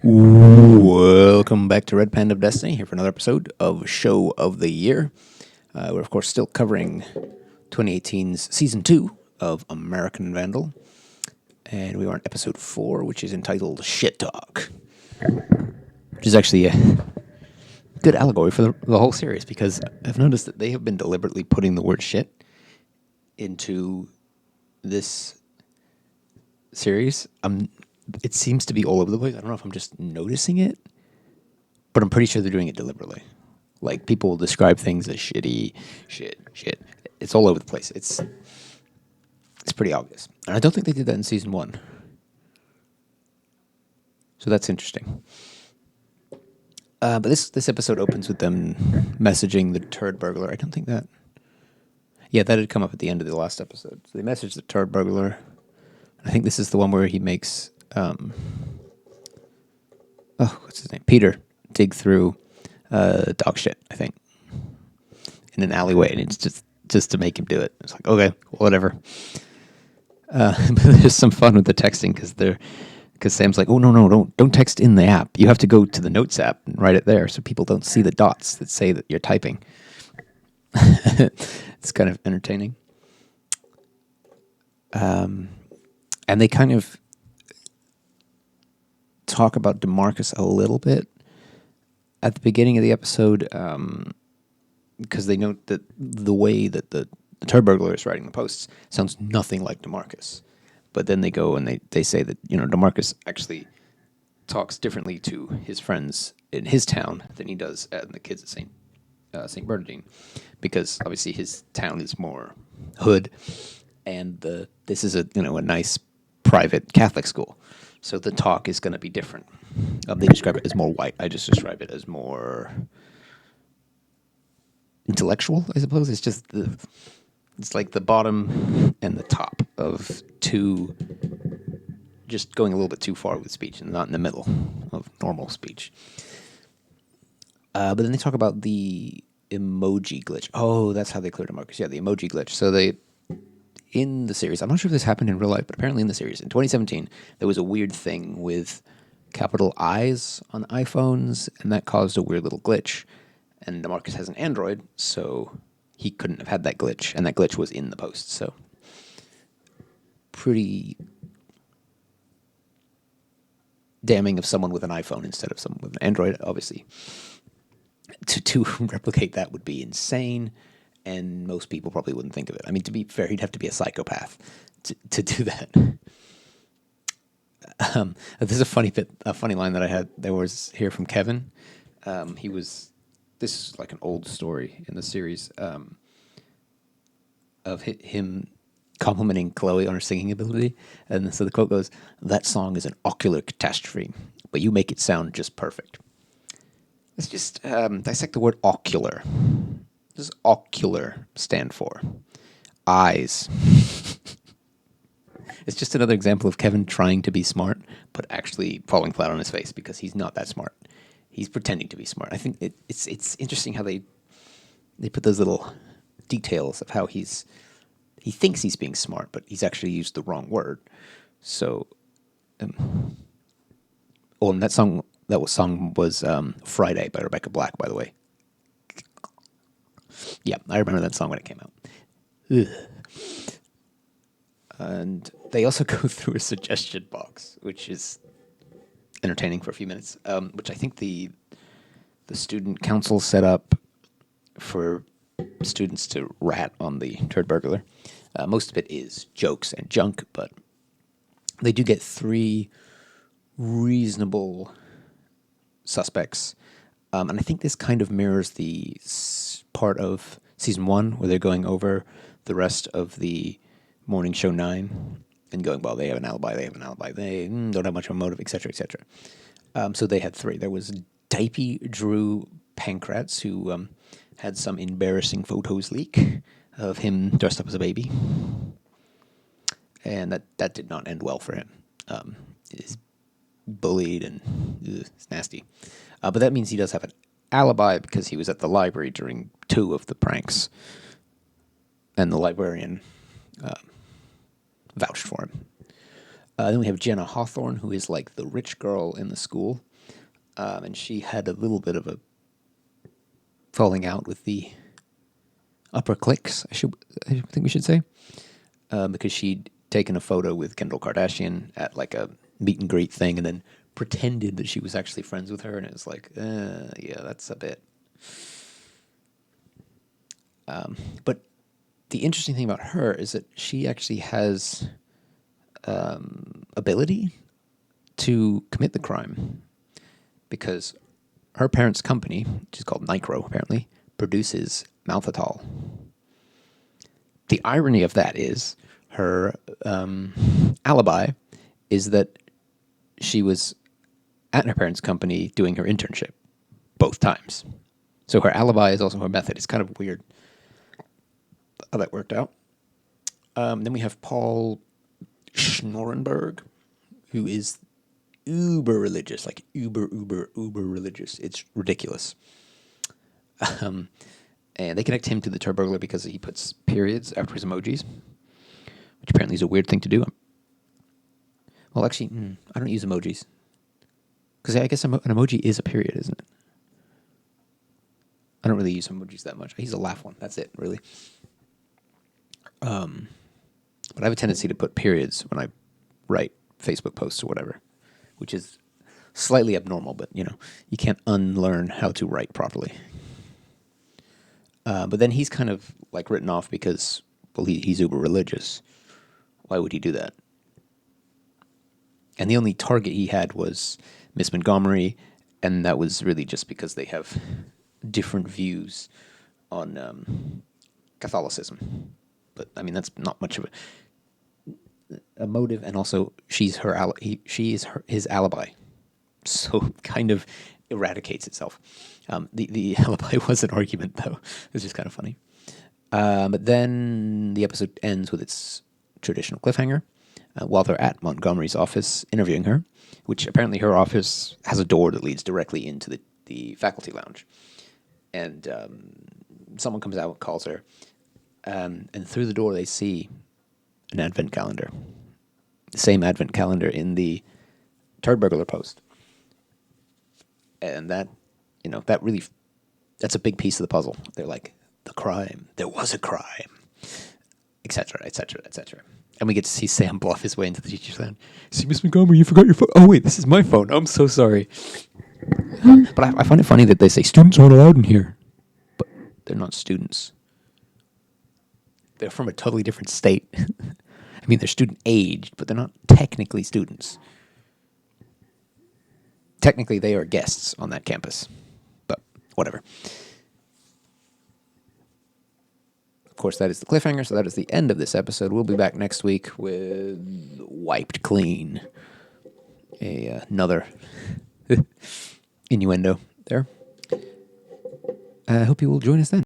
Welcome back to Red Panda of Destiny, here for another episode of Show of the Year. We're, of course, still covering 2018's Season 2 of American Vandal. And we are on Episode 4, which is entitled Shit Talk. Which is actually a good allegory for the whole series, because I've noticed that they have been deliberately putting the word shit into this series. It seems to be all over the place. I don't know if I'm just noticing it, but I'm pretty sure they're doing it deliberately. Like, people will describe things as shitty, shit. It's all over the place. It's pretty obvious. And I don't think they did that in season 1. So that's interesting. But this episode opens with them messaging the turd burglar. I don't think that... Yeah, that had come up at the end of the last episode. So they message the turd burglar. I think this is the one where he makes... what's his name? Peter dig through dog shit, I think, in an alleyway, and it's just to make him do it. It's like, okay, whatever. But there's some fun with the texting because Sam's like, oh no, don't text in the app. You have to go to the Notes app and write it there, so people don't see the dots that say that you're typing. It's kind of entertaining. And they kind of talk about DeMarcus a little bit at the beginning of the episode, because they note that the way that the turd burglar is writing the posts sounds nothing like DeMarcus. But then they go and they say that, DeMarcus actually talks differently to his friends in his town than he does at the kids at St. Bernardine, because obviously his town is more hood, and this is a nice private Catholic school. So the talk is going to be different. They describe it as more white. I just describe it as more intellectual, I suppose. It's like the bottom and the top of two, just going a little bit too far with speech and not in the middle of normal speech. But then they talk about the emoji glitch. Oh, that's how they cleared DeMarcus. Yeah, the emoji glitch. So in the series, I'm not sure if this happened in real life, but apparently in the series, in 2017, there was a weird thing with capital I's on iPhones, and that caused a weird little glitch. And DeMarcus has an Android, so he couldn't have had that glitch, and that glitch was in the post. So pretty damning of someone with an iPhone instead of someone with an Android, obviously. To replicate that would be insane, and most people probably wouldn't think of it. I mean, to be fair, he'd have to be a psychopath to do that. There's a funny line that I had. There was here from Kevin. This is like an old story in the series of him complimenting Chloe on her singing ability, and so the quote goes, "That song is an ocular catastrophe, but you make it sound just perfect." Let's just dissect the word ocular. What does ocular stand for? Eyes. It's just another example of Kevin trying to be smart, but actually falling flat on his face because he's not that smart. He's pretending to be smart. I think it's interesting how they put those little details of how he thinks he's being smart, but he's actually used the wrong word. So, and that song was Friday by Rebecca Black, by the way. Yeah, I remember that song when it came out. Ugh. And they also go through a suggestion box, which is entertaining for a few minutes, which I think the student council set up for students to rat on the turd burglar. Most of it is jokes and junk, but they do get 3 reasonable suspects. And I think this kind of mirrors the part of season 1 where they're going over the rest of the morning show 9 and going, well, they have an alibi, they don't have much of a motive, etc., etc. So they had 3. There was Dipey Drew Pankratz, who had some embarrassing photos leak of him dressed up as a baby. And that did not end well for him. He's bullied and it's nasty. But that means he does have an alibi because he was at the library during 2 of the pranks. And the librarian vouched for him. Then we have Jenna Hawthorne, who is like the rich girl in the school. and she had a little bit of a falling out with the upper cliques, I think we should say, because she'd taken a photo with Kendall Kardashian at like a meet and greet thing, and then pretended that she was actually friends with her, and it was like, yeah, that's a bit. But the interesting thing about her is that she actually has ability to commit the crime, because her parents' company, which is called Nicro, apparently, produces malthitol. The irony of that is her alibi is that she was at her parents' company doing her internship both times. So her alibi is also her method. It's kind of weird how that worked out. Then we have Paul Schnorenberg, who is uber religious, like uber religious. It's ridiculous. And they connect him to the turd burglar because he puts periods after his emojis, which apparently is a weird thing to do. Well, actually, I don't use emojis. Because I guess an emoji is a period, isn't it? I don't really use emojis that much. I use a laugh one. That's it, really. But I have a tendency to put periods when I write Facebook posts or whatever, which is slightly abnormal, but, you can't unlearn how to write properly. But then he's kind of like written off because, well, he's uber religious. Why would he do that? And the only target he had was Miss Montgomery, and that was really just because they have different views on Catholicism. But I mean, that's not much of a motive, and also she is his alibi, so kind of eradicates itself. The alibi was an argument, though. It was just kind of funny. But then the episode ends with its traditional cliffhanger. While they're at Montgomery's office interviewing her, which apparently her office has a door that leads directly into the faculty lounge. And someone comes out, calls her, and through the door they see an advent calendar. The same advent calendar in the turd burglar post. And that, that's a big piece of the puzzle. They're like, the crime, there was a crime, etc., etc., etc. And we get to see Sam bluff his way into the teacher's lounge. See, Miss Montgomery, you forgot your phone. Oh, wait, this is my phone. I'm so sorry. But I find it funny that they say students aren't allowed in here. But they're not students. They're from a totally different state. I mean, they're student-aged, but they're not technically students. Technically, they are guests on that campus. But whatever. Of course, that is the cliffhanger, so that is the end of this episode. We'll be back next week with Wiped Clean. Another innuendo there. I hope you will join us then.